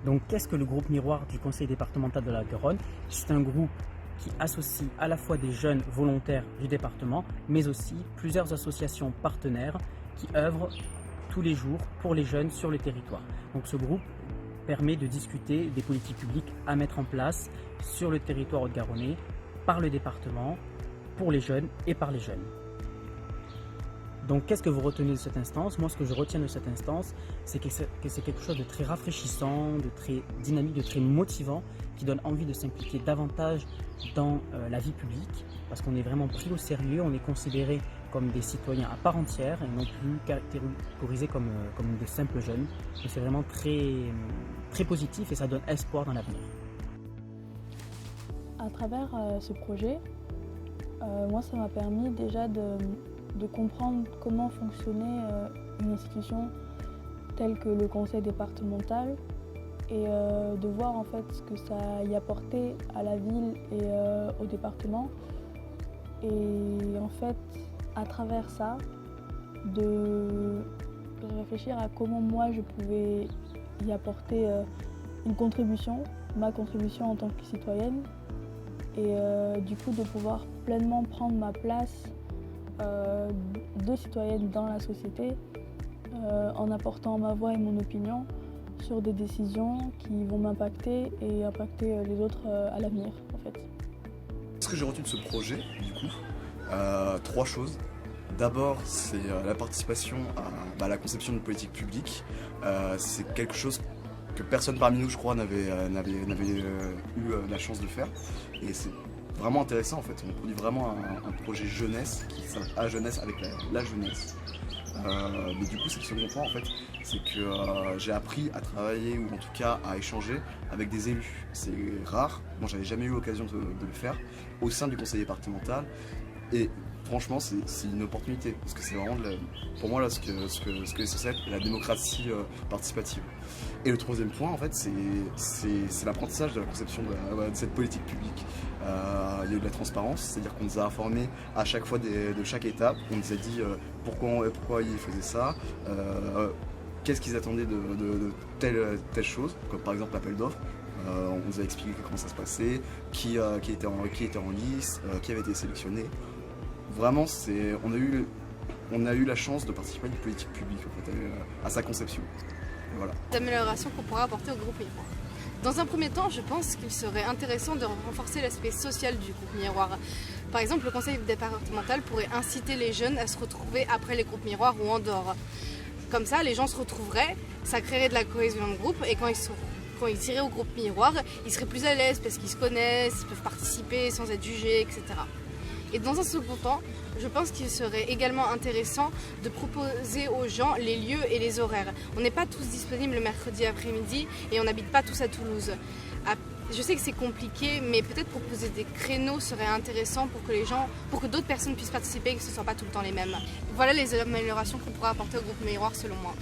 Donc qu'est-ce que le groupe Miroir du Conseil départemental de la Garonne? C'est un groupe qui associe à la fois des jeunes volontaires du département, mais aussi plusieurs associations partenaires qui œuvrent tous les jours pour les jeunes sur le territoire. Donc ce groupe permet de discuter des politiques publiques à mettre en place sur le territoire haut-garonnais par le département, pour les jeunes et par les jeunes. Donc qu'est-ce que vous retenez de cette instance? Moi, ce que je retiens de cette instance, c'est que c'est quelque chose de très rafraîchissant, de très dynamique, de très motivant, qui donne envie de s'impliquer davantage dans la vie publique, parce qu'on est vraiment pris au sérieux, on est considéré comme des citoyens à part entière et non plus catégorisés comme de simples jeunes. Donc c'est vraiment très positif et ça donne espoir dans l'avenir. À travers ce projet, moi ça m'a permis déjà de comprendre comment fonctionnait une institution telle que le conseil départemental et de voir en fait ce que ça y apportait à la ville et au département. Et en fait, à travers ça, de réfléchir à comment moi je pouvais y apporter une contribution, ma contribution en tant que citoyenne, et du coup de pouvoir pleinement prendre ma place de citoyenne dans la société en apportant ma voix et mon opinion sur des décisions qui vont m'impacter et impacter les autres à l'avenir en fait. Ce que j'ai retenu de ce projet, du coup, trois choses. D'abord, c'est la participation à la conception d'une politique publique. C'est quelque chose que personne parmi nous, je crois, n'avait eu la chance de faire. Et c'est vraiment intéressant en fait. On produit vraiment un projet jeunesse qui s'appelle à jeunesse avec la jeunesse. Mais du coup, c'est le second point en fait, c'est que j'ai appris à travailler ou en tout cas à échanger avec des élus. C'est rare, moi j'avais jamais eu l'occasion de le faire au sein du conseil départemental. Et franchement, c'est une opportunité parce que c'est vraiment pour moi là ce que est censé être la démocratie participative. Et le troisième point, en fait, c'est l'apprentissage de la conception de cette politique publique. Il y a eu de la transparence, c'est-à-dire qu'on nous a informés à chaque fois de chaque étape. On nous a dit pourquoi ils faisaient ça, qu'est-ce qu'ils attendaient de telle chose, comme par exemple l'appel d'offres. On nous a expliqué comment ça se passait, qui était en lice, qui avait été sélectionné. Vraiment, on a eu la chance de participer à une politique publique en fait, à sa conception. Voilà. D'amélioration qu'on pourra apporter au groupe Miroir. Dans un premier temps, je pense qu'il serait intéressant de renforcer l'aspect social du groupe Miroir. Par exemple, le conseil départemental pourrait inciter les jeunes à se retrouver après les groupes Miroirs ou en dehors. Comme ça, les gens se retrouveraient, ça créerait de la cohésion de groupe et quand ils iraient au groupe Miroir, ils seraient plus à l'aise parce qu'ils se connaissent, ils peuvent participer sans être jugés, etc. Et dans un second temps, je pense qu'il serait également intéressant de proposer aux gens les lieux et les horaires. On n'est pas tous disponibles le mercredi après-midi et on n'habite pas tous à Toulouse. Je sais que c'est compliqué, mais peut-être proposer des créneaux serait intéressant pour que d'autres personnes puissent participer et que ce ne soient pas tout le temps les mêmes. Voilà les améliorations qu'on pourra apporter au groupe Miroir selon moi.